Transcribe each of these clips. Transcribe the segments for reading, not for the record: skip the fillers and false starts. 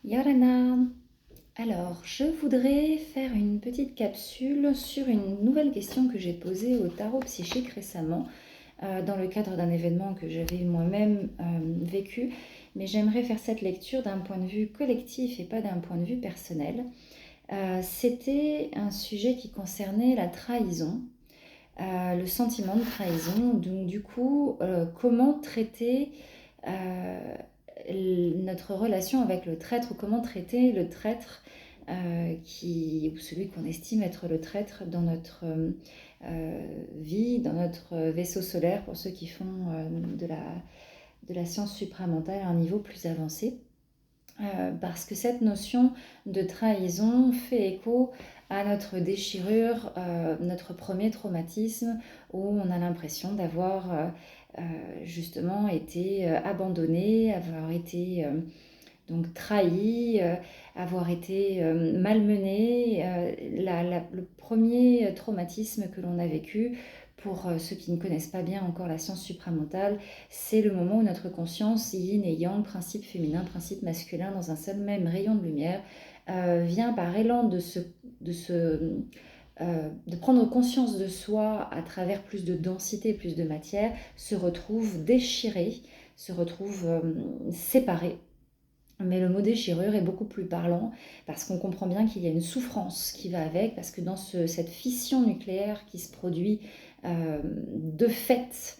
Yorana! Alors, je voudrais faire une petite capsule sur une nouvelle question que j'ai posée au tarot psychique récemment, dans le cadre d'un événement que j'avais moi-même vécu, mais j'aimerais faire cette lecture d'un point de vue collectif et pas d'un point de vue personnel. C'était un sujet qui concernait la trahison, le sentiment de trahison, donc du coup, comment traiter euh, notre relation avec le traître, ou comment traiter le traître ou celui qu'on estime être le traître dans notre vie, dans notre vaisseau solaire, pour ceux qui font de la science supramentale à un niveau plus avancé. Parce que cette notion de trahison fait écho à notre déchirure, notre premier traumatisme, où on a l'impression d'avoir justement été abandonné, avoir été donc trahi, avoir été malmené. Le premier traumatisme que l'on a vécu, pour ceux qui ne connaissent pas bien encore la science supramentale, c'est le moment où notre conscience, yin et yang, principe féminin, principe masculin, dans un seul même rayon de lumière, vient par élan de prendre conscience de soi à travers plus de densité, plus de matière, se retrouve déchiré, se retrouve séparé. Mais le mot déchirure est beaucoup plus parlant, parce qu'on comprend bien qu'il y a une souffrance qui va avec, parce que dans cette fission nucléaire qui se produit de fait,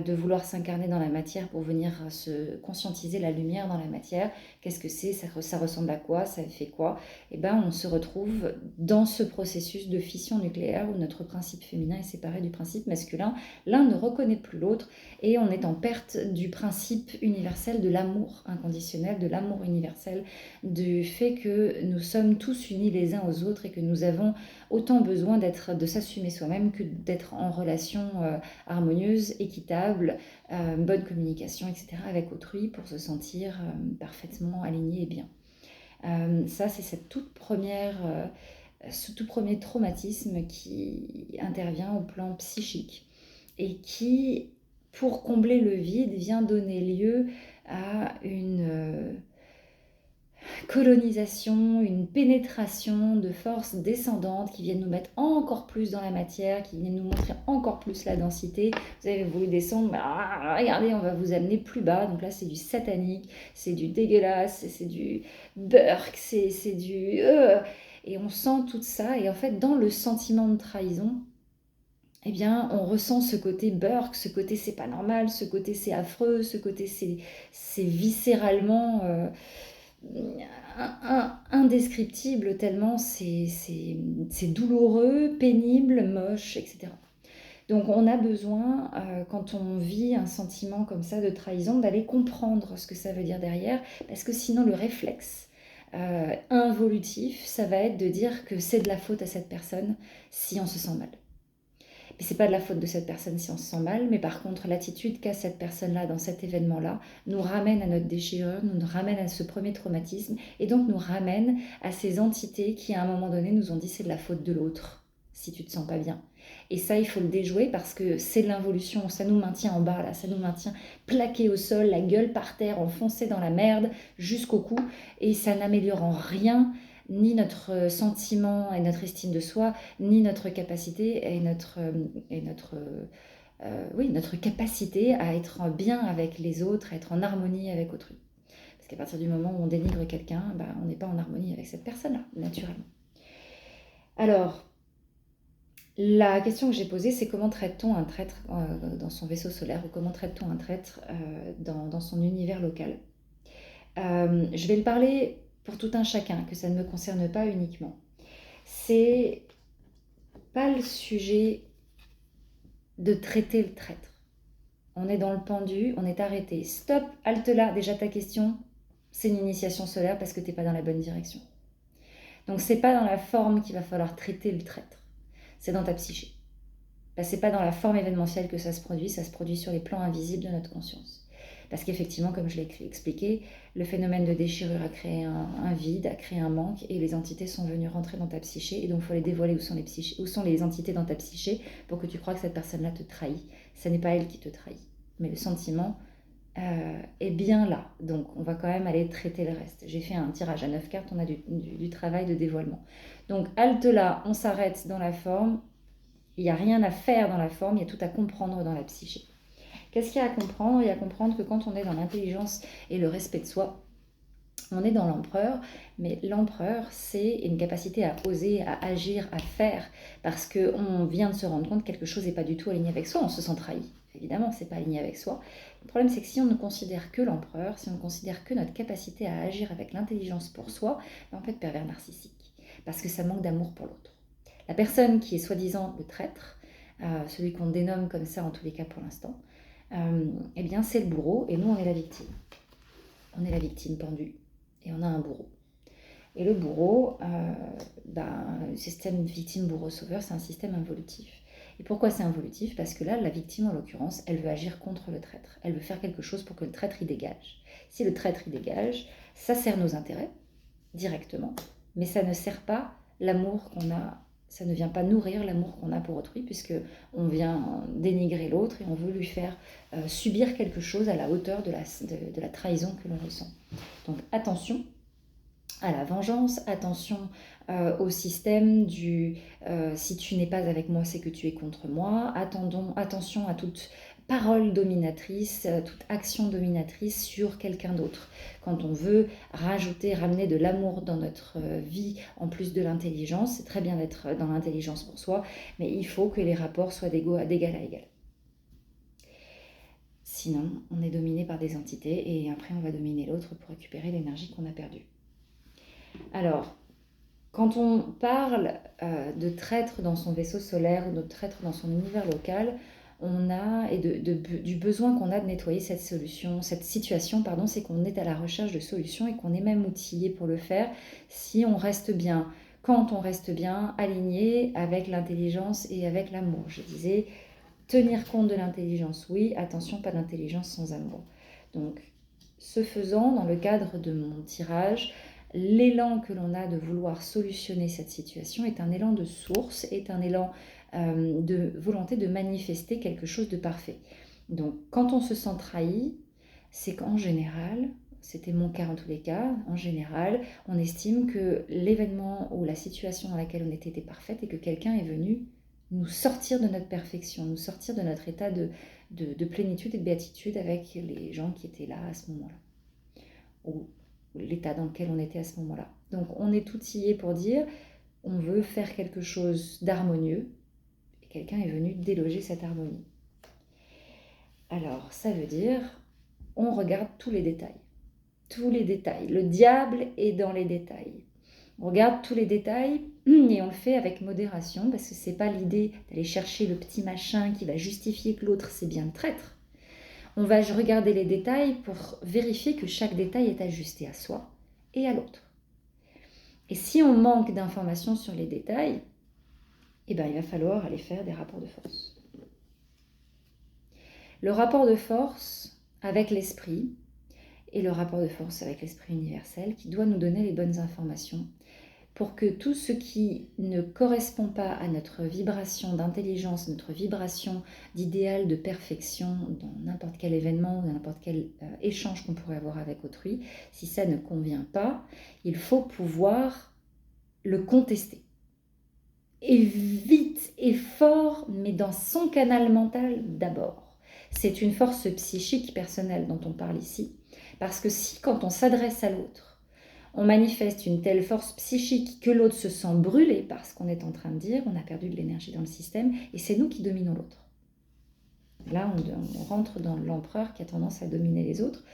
de vouloir s'incarner dans la matière pour venir se conscientiser la lumière dans la matière, qu'est-ce que c'est, ça ressemble à quoi, ça fait quoi, et ben on se retrouve dans ce processus de fission nucléaire où notre principe féminin est séparé du principe masculin, l'un ne reconnaît plus l'autre, et on est en perte du principe universel de l'amour inconditionnel, de l'amour universel, du fait que nous sommes tous unis les uns aux autres et que nous avons autant besoin de s'assumer soi-même que d'être en relation harmonieuse, équitable, bonne communication, etc. avec autrui pour se sentir parfaitement aligné et bien. Ça, c'est ce tout premier traumatisme qui intervient au plan psychique et qui, pour combler le vide, vient donner lieu à une colonisation, une pénétration de forces descendantes qui viennent nous mettre encore plus dans la matière, qui viennent nous montrer encore plus la densité. Vous avez voulu descendre, regardez, on va vous amener plus bas. Donc là, c'est du satanique, c'est du dégueulasse, c'est du burk, c'est du... Et on sent tout ça. Et en fait, dans le sentiment de trahison, eh bien, on ressent ce côté burk, ce côté c'est pas normal, ce côté c'est affreux, ce côté c'est viscéralement indescriptible, tellement c'est douloureux, pénible, moche, etc. Donc on a besoin, quand on vit un sentiment comme ça de trahison, d'aller comprendre ce que ça veut dire derrière, parce que sinon le réflexe involutif, ça va être de dire que c'est de la faute à cette personne si on se sent mal. Mais c'est pas de la faute de cette personne si on se sent mal, mais par contre l'attitude qu'a cette personne-là dans cet événement-là nous ramène à notre déchirure, nous ramène à ce premier traumatisme, et donc nous ramène à ces entités qui à un moment donné nous ont dit c'est de la faute de l'autre si tu te sens pas bien. Et ça, il faut le déjouer, parce que c'est de l'involution, ça nous maintient en bas, là, ça nous maintient plaqués au sol, la gueule par terre, enfoncés dans la merde jusqu'au cou, et ça n'améliore en rien ni notre sentiment et notre estime de soi, ni notre capacité oui, notre capacité à être bien avec les autres, à être en harmonie avec autrui. Parce qu'à partir du moment où on dénigre quelqu'un, bah, on n'est pas en harmonie avec cette personne-là, naturellement. Alors, la question que j'ai posée, c'est comment traite-t-on un traître dans son vaisseau solaire, ou comment traite-t-on un traître dans son univers local. Je vais le parler pour tout un chacun, que ça ne me concerne pas uniquement. C'est pas le sujet de traiter le traître. On est dans le pendu, on est arrêté. Stop, halte là, déjà ta question, c'est une initiation solaire parce que t'es pas dans la bonne direction. Donc c'est pas dans la forme qu'il va falloir traiter le traître, c'est dans ta psyché. C'est pas dans la forme événementielle que ça se produit sur les plans invisibles de notre conscience. Parce qu'effectivement, comme je l'ai expliqué, le phénomène de déchirure a créé un vide, a créé un manque, et les entités sont venues rentrer dans ta psyché, et donc il faut les dévoiler où sont les entités dans ta psyché pour que tu crois que cette personne-là te trahit. Ce n'est pas elle qui te trahit, mais le sentiment est bien là. Donc, on va quand même aller traiter le reste. J'ai fait un tirage à 9 cartes, on a du travail de dévoilement. Donc, halte là, on s'arrête dans la forme. Il n'y a rien à faire dans la forme, il y a tout à comprendre dans la psyché. Qu'est-ce qu'il y a à comprendre? Il y a à comprendre que quand on est dans l'intelligence et le respect de soi, on est dans l'empereur, mais l'empereur, c'est une capacité à oser, à agir, à faire, parce qu'on vient de se rendre compte que quelque chose n'est pas du tout aligné avec soi, on se sent trahi. Évidemment, c'est pas aligné avec soi. Le problème, c'est que si on ne considère que l'empereur, si on ne considère que notre capacité à agir avec l'intelligence pour soi, ben, on peut être pervers narcissique, parce que ça manque d'amour pour l'autre. La personne qui est soi-disant le traître, celui qu'on dénomme comme ça en tous les cas pour l'instant, eh bien c'est le bourreau et nous on est la victime. On est la victime pendue et on a un bourreau. Et le bourreau, le système victime-bourreau-sauveur, c'est un système involutif. Et pourquoi c'est involutif? Parce que là, la victime, en l'occurrence, elle veut agir contre le traître. Elle veut faire quelque chose pour que le traître y dégage. Si le traître y dégage, ça sert nos intérêts, directement, mais ça ne sert pas l'amour qu'on a, ça ne vient pas nourrir l'amour qu'on a pour autrui, puisque on vient dénigrer l'autre et on veut lui faire subir quelque chose à la hauteur de la trahison que l'on ressent. Donc attention à la vengeance, attention au système du si tu n'es pas avec moi, c'est que tu es contre moi. Attention à toute parole dominatrice, toute action dominatrice sur quelqu'un d'autre. Quand on veut ramener de l'amour dans notre vie, en plus de l'intelligence, c'est très bien d'être dans l'intelligence pour soi, mais il faut que les rapports soient d'égal à égal. Sinon, on est dominé par des entités et après on va dominer l'autre pour récupérer l'énergie qu'on a perdue. Alors, quand on parle de traître dans son vaisseau solaire ou de traître dans son univers local, on a, et du besoin qu'on a de nettoyer cette situation, c'est qu'on est à la recherche de solutions et qu'on est même outillé pour le faire si on reste bien. Quand on reste bien aligné avec l'intelligence et avec l'amour. Je disais, tenir compte de l'intelligence, oui, attention, pas d'intelligence sans amour. Donc, ce faisant, dans le cadre de mon tirage, l'élan que l'on a de vouloir solutionner cette situation est un élan de source, est un élan de volonté de manifester quelque chose de parfait. Donc quand on se sent trahi, c'est qu'en général, c'était mon cas en tous les cas, en général, on estime que l'événement ou la situation dans laquelle on était parfaite et que quelqu'un est venu nous sortir de notre perfection, nous sortir de notre état de plénitude et de béatitude avec les gens qui étaient là à ce moment-là. Ou l'état dans lequel on était à ce moment-là. Donc on est outillé pour dire on veut faire quelque chose d'harmonieux et quelqu'un est venu déloger cette harmonie. Alors ça veut dire on regarde tous les détails. Tous les détails. Le diable est dans les détails. On regarde tous les détails et on le fait avec modération parce que c'est pas l'idée d'aller chercher le petit machin qui va justifier que l'autre c'est bien le traître. On va regarder les détails pour vérifier que chaque détail est ajusté à soi et à l'autre. Et si on manque d'informations sur les détails, il va falloir aller faire des rapports de force. Le rapport de force avec l'esprit et le rapport de force avec l'esprit universel qui doit nous donner les bonnes informations pour que tout ce qui ne correspond pas à notre vibration d'intelligence, notre vibration d'idéal de perfection dans n'importe quel événement ou dans n'importe quel échange qu'on pourrait avoir avec autrui, si ça ne convient pas, il faut pouvoir le contester. Et vite et fort, mais dans son canal mental d'abord. C'est une force psychique personnelle dont on parle ici, parce que si quand on s'adresse à l'autre, on manifeste une telle force psychique que l'autre se sent brûlé par ce qu'on est en train de dire, on a perdu de l'énergie dans le système et c'est nous qui dominons l'autre. Là, on rentre dans l'empereur qui a tendance à dominer les autres,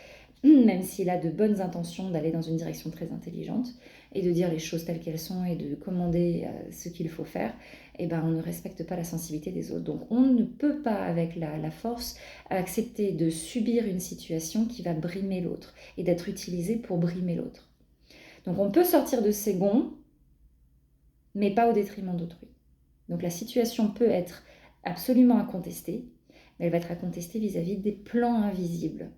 même s'il a de bonnes intentions d'aller dans une direction très intelligente et de dire les choses telles qu'elles sont et de commander ce qu'il faut faire, on ne respecte pas la sensibilité des autres. Donc on ne peut pas, avec la force, accepter de subir une situation qui va brimer l'autre et d'être utilisée pour brimer l'autre. Donc on peut sortir de ses gonds, mais pas au détriment d'autrui. Donc la situation peut être absolument à contester, mais elle va être à contester vis-à-vis des plans invisibles.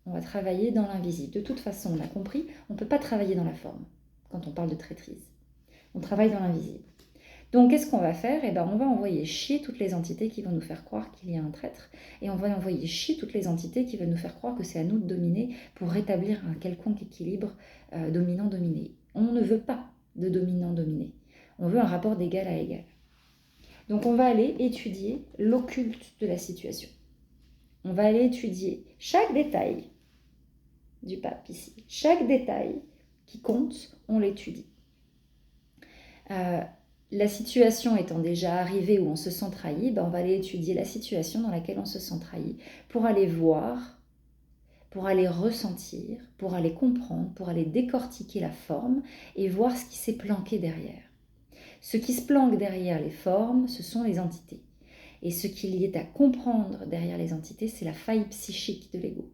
On va travailler dans l'invisible. De toute façon, on a compris, on ne peut pas travailler dans la forme quand on parle de traîtrise. On travaille dans l'invisible. Donc, qu'est-ce qu'on va faire? Eh ben, on va envoyer chier toutes les entités qui vont nous faire croire qu'il y a un traître, et on va envoyer chier toutes les entités qui veulent nous faire croire que c'est à nous de dominer pour rétablir un quelconque équilibre dominant-dominé. On ne veut pas de dominant-dominé. On veut un rapport d'égal à égal. Donc, on va aller étudier l'occulte de la situation. On va aller étudier chaque détail du pape ici. Chaque détail qui compte, on l'étudie. La situation étant déjà arrivée où on se sent trahi, on va aller étudier la situation dans laquelle on se sent trahi pour aller voir, pour aller ressentir, pour aller comprendre, pour aller décortiquer la forme et voir ce qui s'est planqué derrière. Ce qui se planque derrière les formes, ce sont les entités. Et ce qu'il y est à comprendre derrière les entités, c'est la faille psychique de l'ego.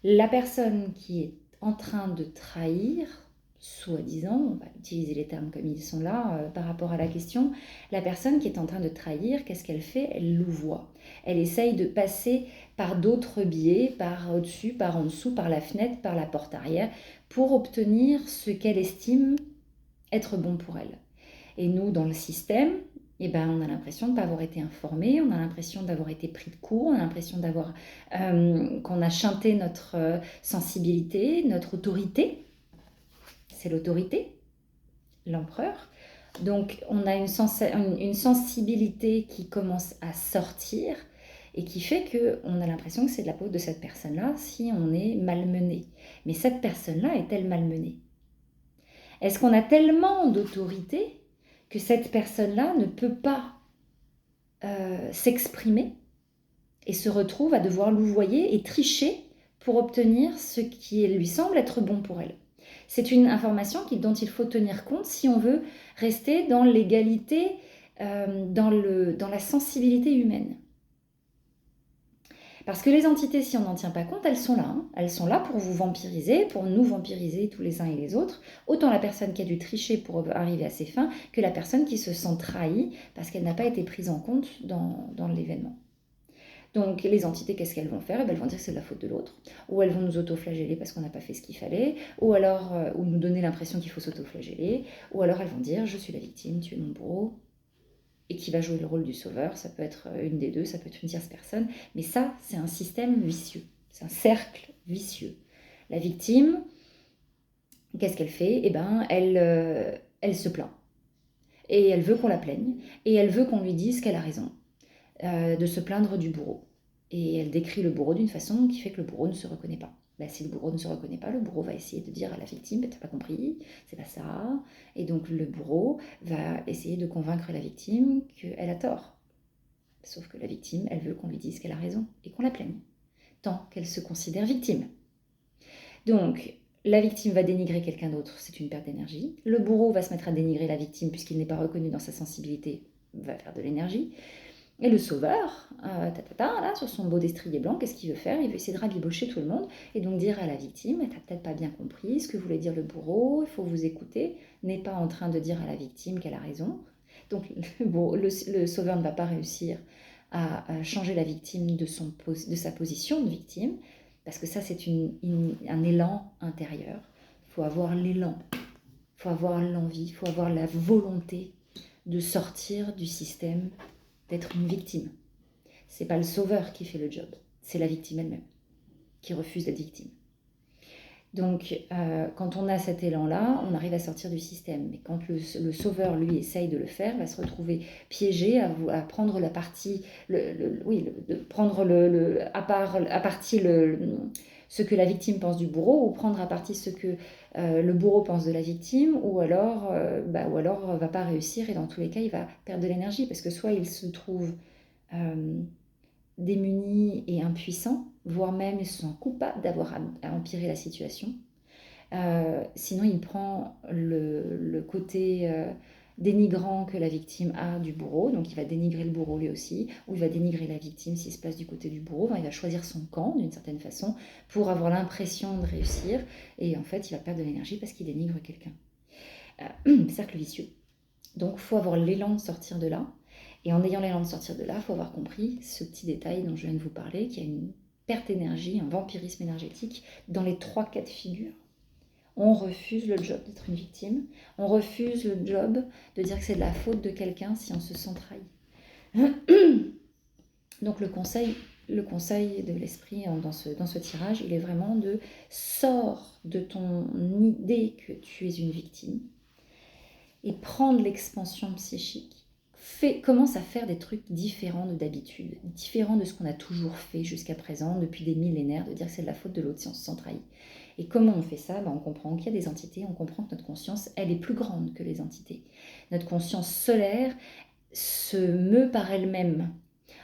La personne qui est en train de trahir, soi-disant, on va utiliser les termes comme ils sont là par rapport à la question, la personne qui est en train de trahir, qu'est-ce qu'elle fait? Elle louvoie. Elle essaye de passer par d'autres biais, par au-dessus, par en dessous, par la fenêtre, par la porte arrière, pour obtenir ce qu'elle estime être bon pour elle. Et nous, dans le système, on a l'impression de ne pas avoir été informé, on a l'impression d'avoir été pris de court, on a l'impression qu'on a chanté notre sensibilité, notre autorité. C'est l'autorité, l'empereur. Donc on a une sensibilité qui commence à sortir et qui fait qu'on a l'impression que c'est de la faute de cette personne-là si on est malmené. Mais cette personne-là est-elle malmenée? Est-ce qu'on a tellement d'autorité que cette personne-là ne peut pas s'exprimer et se retrouve à devoir louvoyer et tricher pour obtenir ce qui lui semble être bon pour elle? C'est une information dont il faut tenir compte si on veut rester dans l'égalité, dans la sensibilité humaine. Parce que les entités, si on n'en tient pas compte, elles sont là. Elles sont là pour vous vampiriser, pour nous vampiriser tous les uns et les autres. Autant la personne qui a dû tricher pour arriver à ses fins que la personne qui se sent trahie parce qu'elle n'a pas été prise en compte dans l'événement. Donc les entités, qu'est-ce qu'elles vont faire? Elles vont dire que c'est de la faute de l'autre, ou elles vont nous autoflageller parce qu'on n'a pas fait ce qu'il fallait, ou alors ou nous donner l'impression qu'il faut s'autoflageller, ou alors elles vont dire je suis la victime, tu es mon bourreau, et qui va jouer le rôle du sauveur. Ça peut être une des deux, ça peut être une tierce personne, mais ça, c'est un système vicieux, c'est un cercle vicieux. La victime, qu'est-ce qu'elle fait? Elle se plaint, et elle veut qu'on la plaigne, et elle veut qu'on lui dise qu'elle a raison de se plaindre du bourreau. Et elle décrit le bourreau d'une façon qui fait que le bourreau ne se reconnaît pas. Si le bourreau ne se reconnaît pas, le bourreau va essayer de dire à la victime, t'as pas compris, c'est pas ça. Et donc le bourreau va essayer de convaincre la victime qu'elle a tort. Sauf que la victime, elle veut qu'on lui dise qu'elle a raison et qu'on la plaigne, tant qu'elle se considère victime. Donc la victime va dénigrer quelqu'un d'autre, c'est une perte d'énergie. Le bourreau va se mettre à dénigrer la victime puisqu'il n'est pas reconnu dans sa sensibilité, va faire de l'énergie. Et le sauveur, là, sur son beau destrier blanc, qu'est-ce qu'il veut faire? Il veut essayer de rabibocher tout le monde et donc dire à la victime, t'as peut-être pas bien compris ce que voulait dire le bourreau, il faut vous écouter, n'est pas en train de dire à la victime qu'elle a raison. Donc le sauveur ne va pas réussir à changer la victime de sa position de victime, parce que ça c'est un élan intérieur. Il faut avoir l'élan, il faut avoir l'envie, il faut avoir la volonté de sortir du système, d'être une victime. C'est pas le sauveur qui fait le job, c'est la victime elle-même qui refuse d'être victime. Donc, quand on a cet élan-là, on arrive à sortir du système. Mais quand le sauveur, lui, essaye de le faire, va se retrouver piégé à prendre la partie, à partie ce que la victime pense du bourreau, ou prendre à partie ce que le bourreau pense de la victime, ou alors va pas réussir, et dans tous les cas, il va perdre de l'énergie, parce que soit il se trouve démuni et impuissant, voire même il se sent coupable d'avoir à empirer la situation. Sinon, il prend le côté dénigrant que la victime a du bourreau, donc il va dénigrer le bourreau lui aussi, ou il va dénigrer la victime s'il se place du côté du bourreau. Il va choisir son camp d'une certaine façon pour avoir l'impression de réussir, et en fait, il va perdre de l'énergie parce qu'il dénigre quelqu'un. Cercle vicieux. Donc, il faut avoir l'élan de sortir de là. Et en ayant l'élan de sortir de là, il faut avoir compris ce petit détail dont je viens de vous parler, qu'il y a une perte d'énergie, un vampirisme énergétique dans les 3 cas de figure. On refuse le job d'être une victime. On refuse le job de dire que c'est de la faute de quelqu'un si on se sent trahi. Donc le conseil de l'esprit dans ce tirage, il est vraiment de sors de ton idée que tu es une victime et prendre l'expansion psychique. Commence à faire des trucs différents de d'habitude, différents de ce qu'on a toujours fait jusqu'à présent, depuis des millénaires, de dire que c'est de la faute de l'autre si on se sent trahi. Et comment on fait ça? On comprend qu'il y a des entités, on comprend que notre conscience, elle est plus grande que les entités. Notre conscience solaire se meut par elle-même.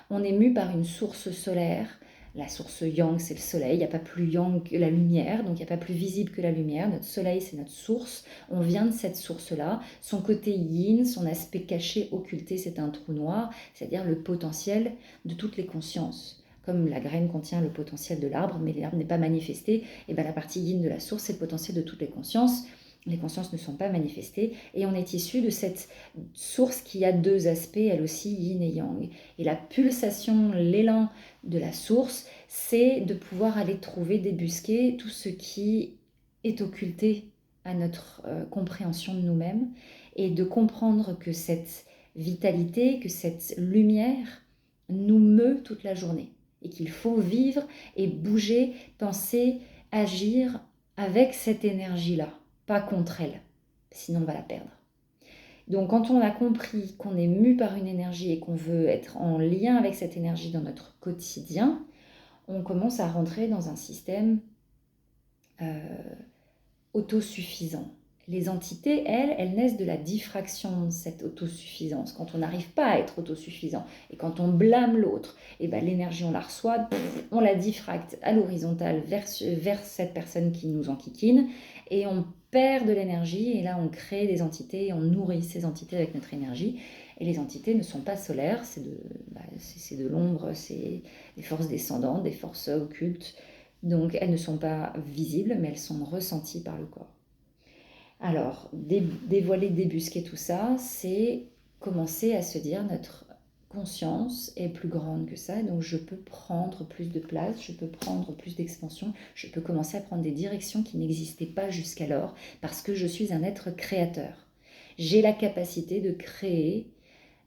On est mu par une source solaire. La source yang, c'est le soleil. Il n'y a pas plus yang que la lumière, donc il n'y a pas plus visible que la lumière. Notre soleil, c'est notre source. On vient de cette source-là. Son côté yin, son aspect caché, occulté, c'est un trou noir, c'est-à-dire le potentiel de toutes les consciences. Comme la graine contient le potentiel de l'arbre, mais l'arbre n'est pas manifesté, et bien la partie yin de la source, c'est le potentiel de toutes les consciences. Les consciences ne sont pas manifestées et on est issu de cette source qui a deux aspects, elle aussi yin et yang. Et la pulsation, l'élan de la source, c'est de pouvoir aller trouver, débusquer tout ce qui est occulté à notre compréhension de nous-mêmes et de comprendre que cette vitalité, que cette lumière nous meut toute la journée et qu'il faut vivre et bouger, penser, agir avec cette énergie-là, pas contre elle, sinon on va la perdre. Donc quand on a compris qu'on est mu par une énergie et qu'on veut être en lien avec cette énergie dans notre quotidien, on commence à rentrer dans un système autosuffisant. Les entités, elles naissent de la diffraction de cette autosuffisance. Quand on n'arrive pas à être autosuffisant et quand on blâme l'autre, et ben l'énergie on la reçoit, on la diffracte à l'horizontale vers cette personne qui nous enquiquine et on perd de l'énergie et là on crée des entités et on nourrit ces entités avec notre énergie. Et les entités ne sont pas solaires, c'est de l'ombre, c'est des forces descendantes, des forces occultes. Donc elles ne sont pas visibles mais elles sont ressenties par le corps. Alors, dévoiler, débusquer tout ça, c'est commencer à se dire notre conscience est plus grande que ça, donc je peux prendre plus de place, je peux prendre plus d'expansion, je peux commencer à prendre des directions qui n'existaient pas jusqu'alors, parce que je suis un être créateur. J'ai la capacité de créer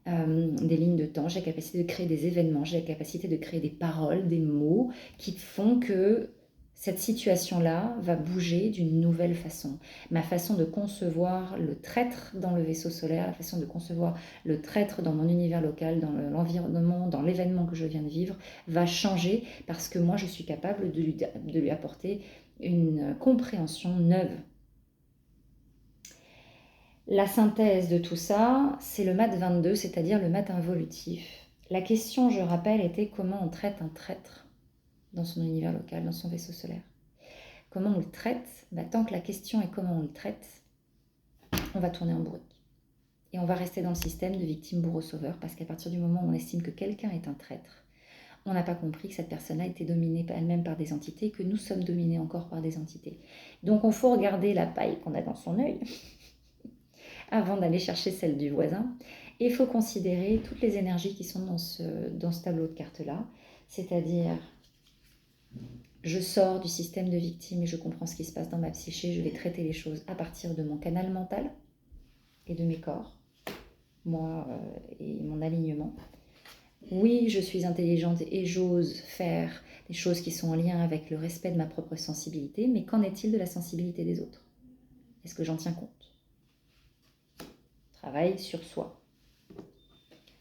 des lignes de temps, j'ai la capacité de créer des événements, j'ai la capacité de créer des paroles, des mots qui font que cette situation-là va bouger d'une nouvelle façon. Ma façon de concevoir le traître dans le vaisseau solaire, la façon de concevoir le traître dans mon univers local, dans l'environnement, dans l'événement que je viens de vivre, va changer parce que moi, je suis capable de lui apporter une compréhension neuve. La synthèse de tout ça, c'est le mat 22, c'est-à-dire le mat involutif. La question, je rappelle, était comment on traite un traître dans son univers local, dans son vaisseau solaire. Comment on le traite? Tant que la question est comment on le traite, on va tourner en bourrique. Et on va rester dans le système de victime bourreau-sauveur, parce qu'à partir du moment où on estime que quelqu'un est un traître, on n'a pas compris que cette personne-là était dominée elle-même par des entités, que nous sommes dominés encore par des entités. Donc il faut regarder la paille qu'on a dans son œil avant d'aller chercher celle du voisin. Et il faut considérer toutes les énergies qui sont dans ce tableau de cartes-là, c'est-à-dire je sors du système de victime et je comprends ce qui se passe dans ma psyché, je vais traiter les choses à partir de mon canal mental et de mes corps, moi et mon alignement. Oui, je suis intelligente et j'ose faire des choses qui sont en lien avec le respect de ma propre sensibilité, mais qu'en est-il de la sensibilité des autres? Est-ce que j'en tiens compte? Travail sur soi.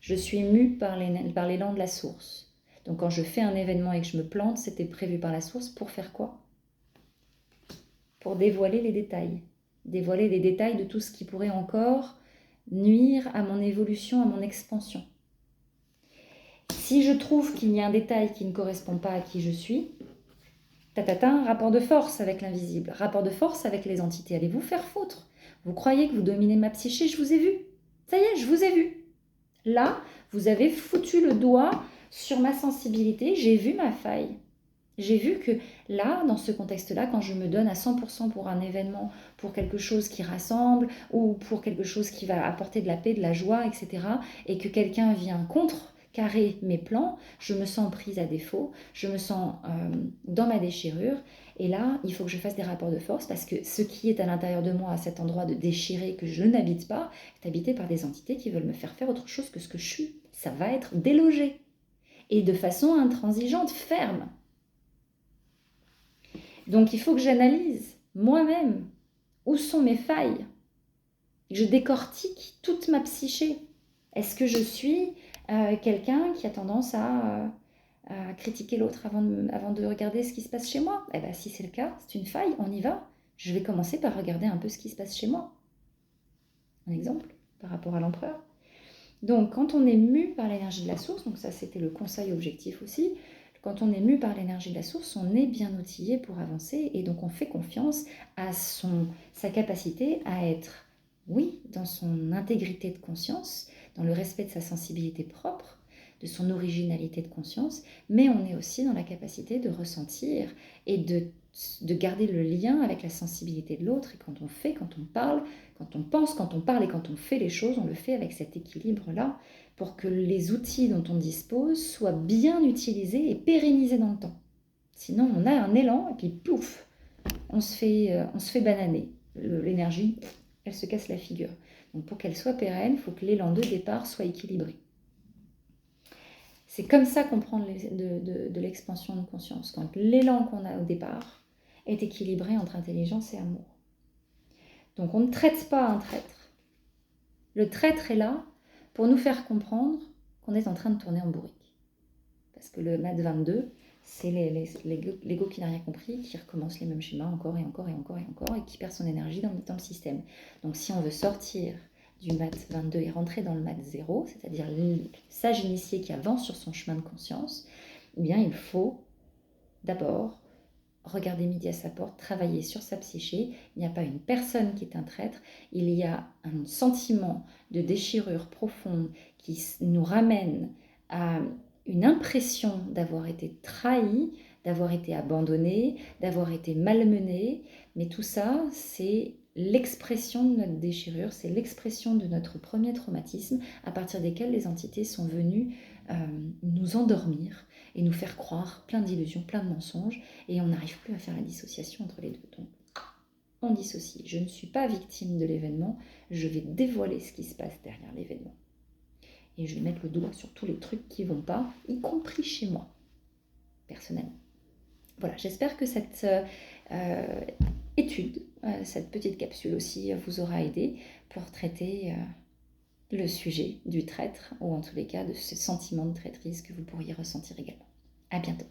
Je suis mue par l'élan de la source. Donc quand je fais un événement et que je me plante, c'était prévu par la source pour faire quoi? Pour dévoiler les détails. Dévoiler les détails de tout ce qui pourrait encore nuire à mon évolution, à mon expansion. Si je trouve qu'il y a un détail qui ne correspond pas à qui je suis, rapport de force avec l'invisible, rapport de force avec les entités. Allez vous faire foutre. Vous croyez que vous dominez ma psyché? Je vous ai vu. Ça y est, je vous ai vu. Là, vous avez foutu le doigt sur ma sensibilité, j'ai vu ma faille. J'ai vu que là, dans ce contexte-là, quand je me donne à 100% pour un événement, pour quelque chose qui rassemble, ou pour quelque chose qui va apporter de la paix, de la joie, etc., et que quelqu'un vient contre, carrer mes plans, je me sens prise à défaut, je me sens dans ma déchirure. Et là, il faut que je fasse des rapports de force parce que ce qui est à l'intérieur de moi, à cet endroit de déchiré que je n'habite pas, est habité par des entités qui veulent me faire faire autre chose que ce que je suis. Ça va être délogé. Et de façon intransigeante, ferme. Donc il faut que j'analyse moi-même où sont mes failles. Je décortique toute ma psyché. Est-ce que je suis quelqu'un qui a tendance à critiquer l'autre avant de regarder ce qui se passe chez moi? Eh bien, si c'est le cas, c'est une faille, on y va. Je vais commencer par regarder un peu ce qui se passe chez moi. Un exemple par rapport à l'empereur. Donc, quand on est mu par l'énergie de la source, donc ça c'était le conseil objectif aussi, quand on est mu par l'énergie de la source, on est bien outillé pour avancer et donc on fait confiance à sa capacité à être, oui, dans son intégrité de conscience, dans le respect de sa sensibilité propre, de son originalité de conscience, mais on est aussi dans la capacité de ressentir et de garder le lien avec la sensibilité de l'autre. Et quand on fait, quand on parle, quand on pense, quand on parle et quand on fait les choses, on le fait avec cet équilibre-là pour que les outils dont on dispose soient bien utilisés et pérennisés dans le temps. Sinon, on a un élan et puis pouf, on se fait bananer. L'énergie, elle se casse la figure. Donc pour qu'elle soit pérenne, il faut que l'élan de départ soit équilibré. C'est comme ça qu'on prend de l'expansion de conscience, quand l'élan qu'on a au départ est équilibré entre intelligence et amour. Donc on ne traite pas un traître. Le traître est là pour nous faire comprendre qu'on est en train de tourner en bourrique. Parce que le mat 22, c'est l'ego qui n'a rien compris, qui recommence les mêmes schémas encore et encore et encore et encore, et qui perd son énergie dans le système. Donc si on veut sortir du mat 22 et rentrer dans le mat 0, c'est-à-dire le sage initié qui avance sur son chemin de conscience, eh bien il faut d'abord regarder midi à sa porte, travailler sur sa psyché. Il n'y a pas une personne qui est un traître, il y a un sentiment de déchirure profonde qui nous ramène à une impression d'avoir été trahi, d'avoir été abandonné, d'avoir été malmené. Mais tout ça, c'est l'expression de notre déchirure, c'est l'expression de notre premier traumatisme à partir desquels les entités sont venues nous endormir et nous faire croire plein d'illusions, plein de mensonges, et on n'arrive plus à faire la dissociation entre les deux. Donc, on dissocie. Je ne suis pas victime de l'événement, je vais dévoiler ce qui se passe derrière l'événement. Et je vais mettre le doigt sur tous les trucs qui ne vont pas, y compris chez moi, personnellement. Voilà, j'espère que cette étude, cette petite capsule aussi, vous aura aidé pour traiter le sujet du traître, ou en tous les cas de ce sentiment de traîtrise que vous pourriez ressentir également. À bientôt.